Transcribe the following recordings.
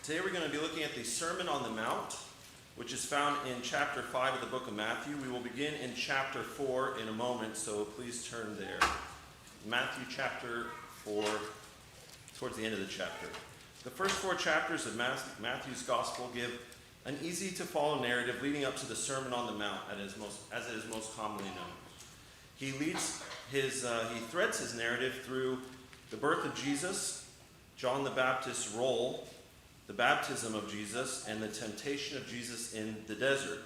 Today we're going to be looking at the Sermon on the Mount, which is found in chapter 5 of the book of Matthew. We will begin in chapter 4 in a moment, so please turn there. Matthew chapter 4, towards the end of the chapter. The first 4 chapters of Matthew's Gospel give an easy-to-follow narrative leading up to the Sermon on the Mount, as it is most commonly known. He threads his narrative through the birth of Jesus, John the Baptist's role, the baptism of Jesus, and the temptation of Jesus in the desert.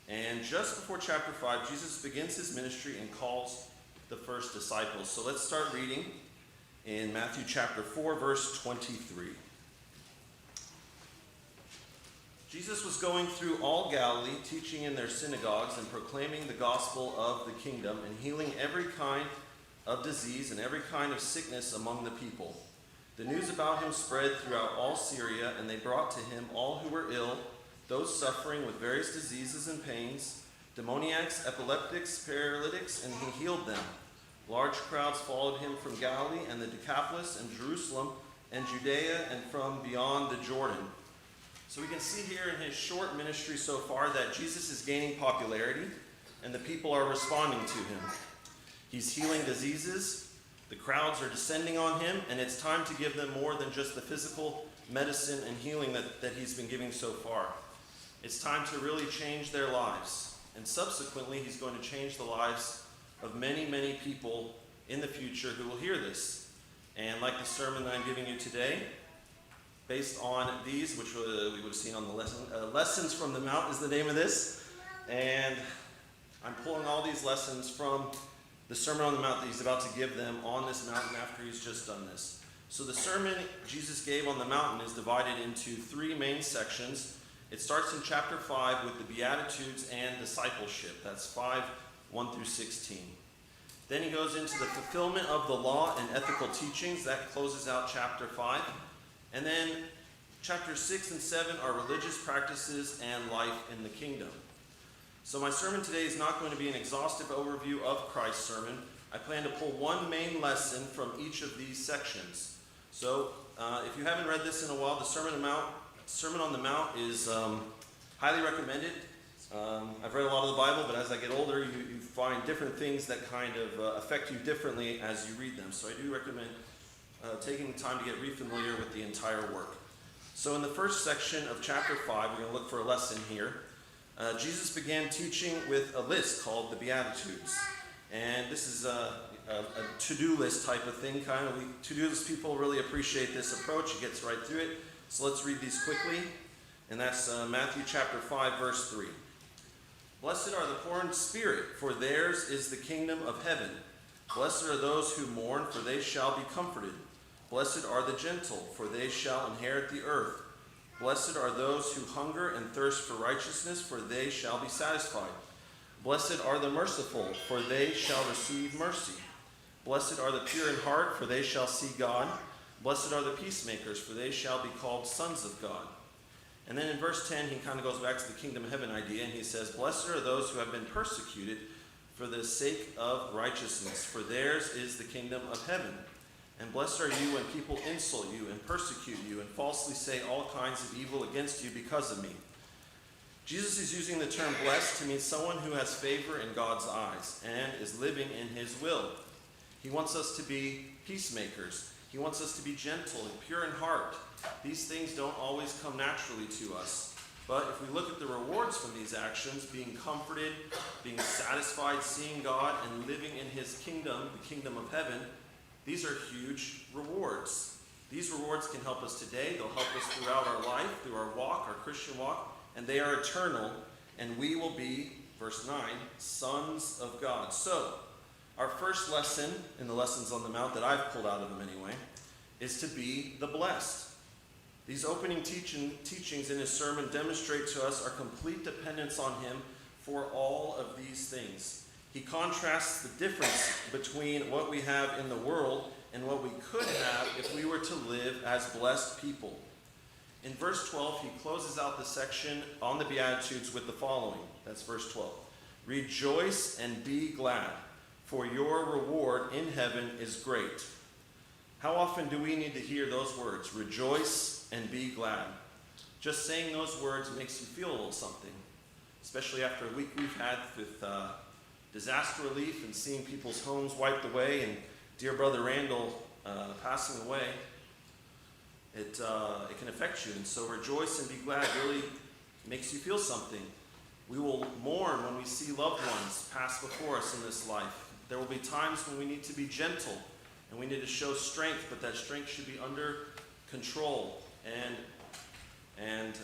And just before chapter 5, Jesus begins his ministry and calls the first disciples. So let's start reading in Matthew chapter 4, verse 23. Jesus was going through all Galilee, teaching in their synagogues and proclaiming the gospel of the kingdom and healing every kind of disease and every kind of sickness among the people. The news about him spread throughout all Syria, and they brought to him all who were ill, those suffering with various diseases and pains, demoniacs, epileptics, paralytics, and he healed them. Large crowds followed him from Galilee and the Decapolis and Jerusalem and Judea and from beyond the Jordan. So we can see here in his short ministry so far that Jesus is gaining popularity and the people are responding to him. He's healing diseases. The crowds are descending on him, and it's time to give them more than just the physical medicine and healing that he's been giving so far. It's time to really change their lives. And subsequently, he's going to change the lives of many, many people in the future who will hear this. And like the sermon that I'm giving you today, based on these, which we would have seen on the lesson, Lessons from the Mount is the name of this. And I'm pulling all these lessons from the Sermon on the Mount that he's about to give them on this mountain after he's just done this. So the sermon Jesus gave on the mountain is divided into 3 main sections. It starts in chapter 5 with the Beatitudes and discipleship. That's 5, 1 through 16. Then he goes into the fulfillment of the law and ethical teachings. That closes out chapter 5. And then chapters 6 and 7 are religious practices and life in the kingdom. So my sermon today is not going to be an exhaustive overview of Christ's sermon. I plan to pull one main lesson from each of these sections. So if you haven't read this in a while, the Sermon on the Mount is highly recommended. I've read a lot of the Bible, but as I get older, you find different things that kind of affect you differently as you read them. So I do recommend taking time to get re-familiar with the entire work. So in the first section of chapter 5, we're going to look for a lesson here. Jesus began teaching with a list called the Beatitudes. And this is a to-do list type of thing. To-do list people really appreciate this approach. It gets right through it. So let's read these quickly. And that's Matthew chapter 5, verse 3. Blessed are the poor in spirit, for theirs is the kingdom of heaven. Blessed are those who mourn, for they shall be comforted. Blessed are the gentle, for they shall inherit the earth. Blessed are those who hunger and thirst for righteousness, for they shall be satisfied. Blessed are the merciful, for they shall receive mercy. Blessed are the pure in heart, for they shall see God. Blessed are the peacemakers, for they shall be called sons of God. And then in verse 10, he kind of goes back to the kingdom of heaven idea, and he says, Blessed are those who have been persecuted for the sake of righteousness, for theirs is the kingdom of heaven. And blessed are you when people insult you and persecute you and falsely say all kinds of evil against you because of me. Jesus is using the term blessed to mean someone who has favor in God's eyes and is living in his will. He wants us to be peacemakers. He wants us to be gentle and pure in heart. These things don't always come naturally to us. But if we look at the rewards from these actions, being comforted, being satisfied, seeing God, and living in his kingdom, the kingdom of heaven, these are huge rewards. These rewards can help us today. They'll help us throughout our life, through our walk, our Christian walk, and they are eternal, and we will be, verse 9, sons of God. So, our first lesson in the Lessons on the Mount that I've pulled out of them anyway, is to be the blessed. These opening teachings in his sermon demonstrate to us our complete dependence on him for all of these things. He contrasts the difference between what we have in the world and what we could have if we were to live as blessed people. In verse 12, he closes out the section on the Beatitudes with the following. That's verse 12. Rejoice and be glad, for your reward in heaven is great. How often do we need to hear those words, rejoice and be glad? Just saying those words makes you feel a little something, especially after a week we've had with disaster relief and seeing people's homes wiped away and dear brother Randall passing away. It can affect you, and so rejoice and be glad really makes you feel something. We will mourn when we see loved ones pass before us in this life. There will be times when we need to be gentle and we need to show strength, but that strength should be under control. And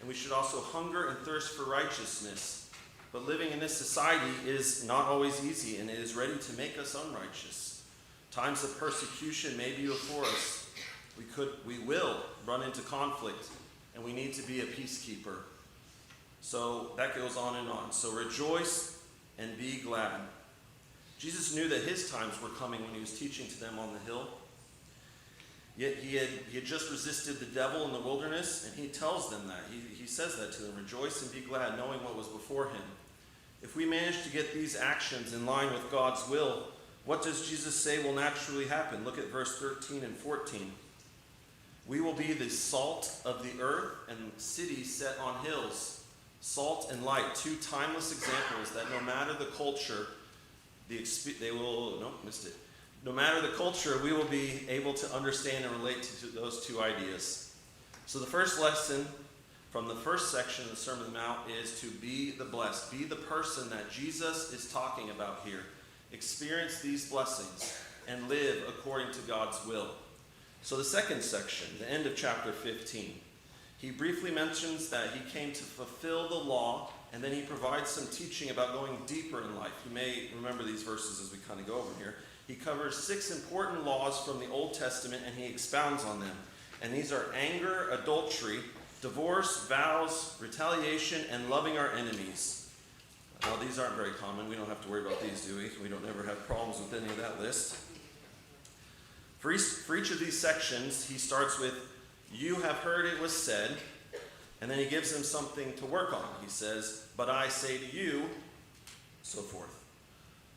we should also hunger and thirst for righteousness. But living in this society is not always easy, and it is ready to make us unrighteous. Times of persecution may be before us. We will run into conflict, and we need to be a peacekeeper. So that goes on and on. So rejoice and be glad. Jesus knew that his times were coming when he was teaching to them on the hill. Yet he had just resisted the devil in the wilderness, and he tells them that. He says that to them, rejoice and be glad, knowing what was before him. If we manage to get these actions in line with God's will, what does Jesus say will naturally happen? Look at verse 13 and 14. We will be the salt of the earth and cities set on hills. Salt and light, two timeless examples that no matter the culture, no matter the culture, we will be able to understand and relate to those two ideas. So the first lesson from the first section of the Sermon on the Mount is to be the blessed. Be the person that Jesus is talking about here. Experience these blessings and live according to God's will. So the second section, the end of chapter 15, he briefly mentions that he came to fulfill the law, and then he provides some teaching about going deeper in life. You may remember these verses as we kind of go over here. He covers 6 important laws from the Old Testament, and he expounds on them. And these are anger, adultery, divorce, vows, retaliation, and loving our enemies. Well, these aren't very common. We don't have to worry about these, do we? We don't ever have problems with any of that list. For each of these sections, he starts with, you have heard it was said, and then he gives them something to work on. He says, but I say to you, so forth.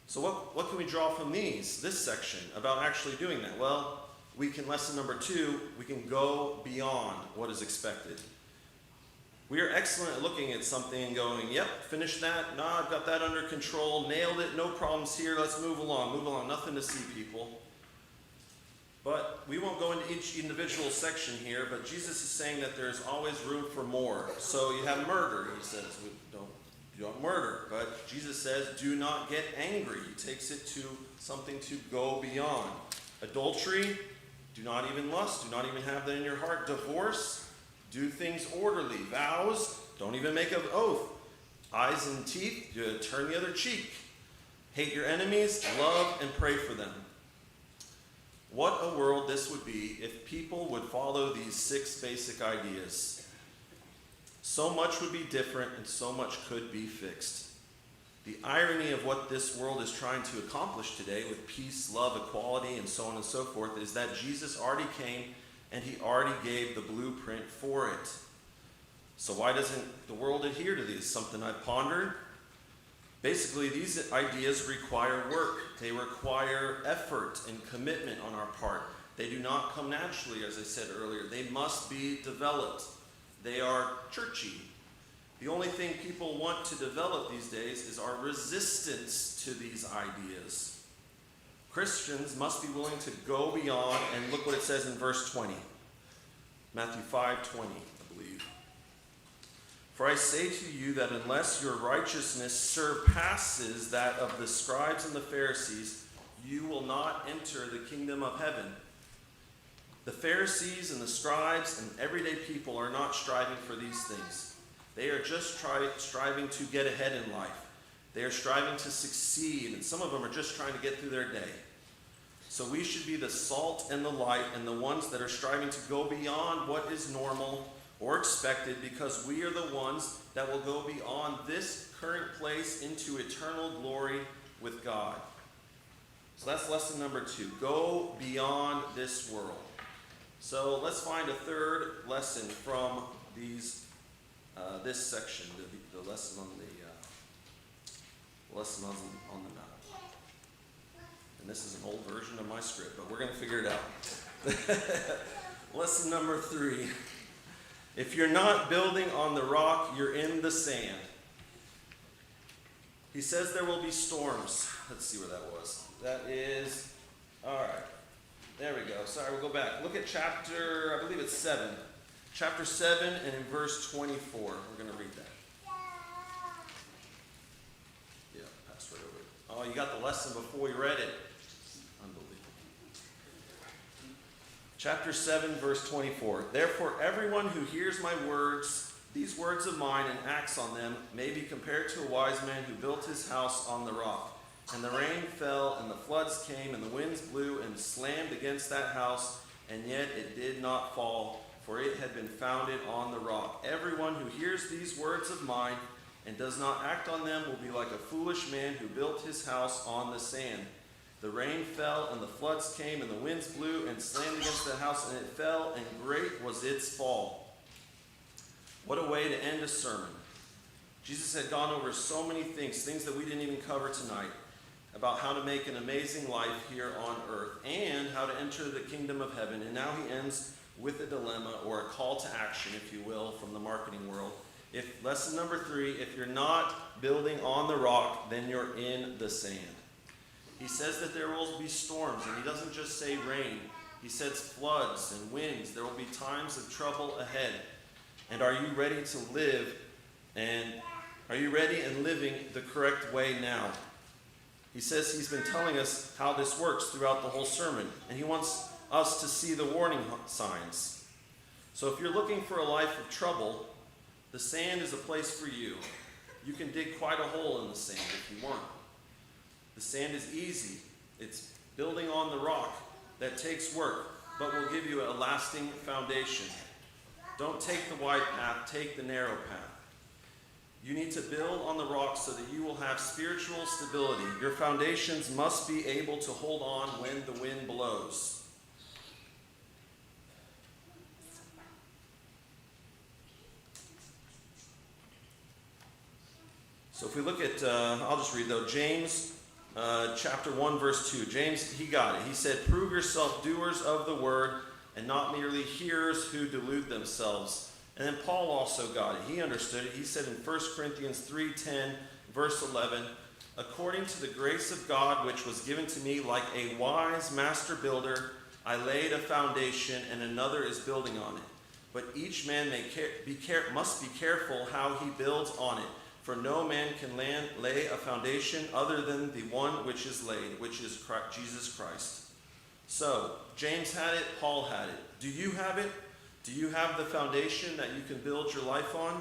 So what can we draw from this section about actually doing that? Well, lesson number 2, we can go beyond what is expected. We are excellent at looking at something and going, yep, finished that. No, I've got that under control. Nailed it. No problems here. Let's move along. Move along. Nothing to see, people. But we won't go into each individual section here, but Jesus is saying that there's always room for more. So you have murder, he says. You don't murder. But Jesus says, do not get angry. He takes it to something to go beyond. Adultery, do not even lust. Do not even have that in your heart. Divorce, do things orderly. Vows, don't even make an oath. Eyes and teeth, turn the other cheek. Hate your enemies, love and pray for them. What a world this would be if people would follow these 6 basic ideas. So much would be different and so much could be fixed. The irony of what this world is trying to accomplish today with peace, love, equality, and so on and so forth is that Jesus already came and he already gave the blueprint for it. So why doesn't the world adhere to these? Something I've pondered. Basically, these ideas require work. They require effort and commitment on our part. They do not come naturally, as I said earlier. They must be developed. They are churchy. The only thing people want to develop these days is our resistance to these ideas. Christians must be willing to go beyond, and look what it says in verse 20. Matthew 5:20, I believe. For I say to you that unless your righteousness surpasses that of the scribes and the Pharisees, you will not enter the kingdom of heaven. The Pharisees and the scribes and everyday people are not striving for these things. They are just striving to get ahead in life. They are striving to succeed, and some of them are just trying to get through their day. So we should be the salt and the light and the ones that are striving to go beyond what is normal or expected, because we are the ones that will go beyond this current place into eternal glory with God. So that's lesson number 2. Go beyond this world. So let's find a third lesson from this section, the lesson on the mount. And this is an old version of my script, but we're going to figure it out. Lesson number 3. If you're not building on the rock, you're in the sand. He says there will be storms. Let's see where that was. That is, all right. There we go. Sorry, we'll go back. Look at chapter, I believe it's 7. Chapter 7 and in verse 24. We're going to read that. Yeah, pass right over it. Oh, you got the lesson before we read it. Unbelievable. Chapter 7, verse 24. Therefore, everyone who hears my words, these words of mine, and acts on them, may be compared to a wise man who built his house on the rock. And the rain fell, and the floods came, and the winds blew and slammed against that house, and yet it did not fall, for it had been founded on the rock. Everyone who hears these words of mine and does not act on them will be like a foolish man who built his house on the sand. The rain fell, and the floods came, and the winds blew and slammed against the house, and it fell, and great was its fall. What a way to end a sermon. Jesus had gone over so many things that we didn't even cover tonight, about how to make an amazing life here on earth and how to enter the kingdom of heaven. And now he ends with a dilemma, or a call to action, if you will, from the marketing world. Lesson number 3, if you're not building on the rock, then you're in the sand. He says that there will be storms, and he doesn't just say rain. He says floods and winds. There will be times of trouble ahead. And are you ready to live, and are you ready and living the correct way now? He says he's been telling us how this works throughout the whole sermon, and he wants us to see the warning signs. So if you're looking for a life of trouble, the sand is a place for you. You can dig quite a hole in the sand if you want. The sand is easy. It's building on the rock that takes work, but will give you a lasting foundation. Don't take the wide path, take the narrow path. You need to build on the rock so that you will have spiritual stability. Your foundations must be able to hold on when the wind blows. So if we look at, I'll just read though, James chapter 1, verse 2. James, he got it. He said, prove yourself doers of the word and not merely hearers who delude themselves. And then Paul also got it. He understood it. He said in 1 Corinthians 3:10, verse 11, according to the grace of God which was given to me, like a wise master builder, I laid a foundation and another is building on it. But each man must be careful how he builds on it. For no man can lay a foundation other than the one which is laid, which is Jesus Christ. So, James had it, Paul had it. Do you have it? Do you have the foundation that you can build your life on?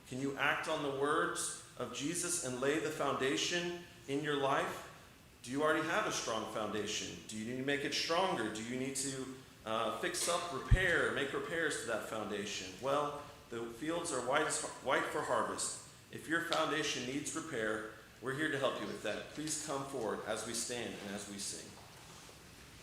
Can you act on the words of Jesus and lay the foundation in your life? Do you already have a strong foundation? Do you need to make it stronger? Do you need to fix up, make repairs to that foundation? Well, the fields are white for harvest. If your foundation needs repair, we're here to help you with that. Please come forward as we stand and as we sing.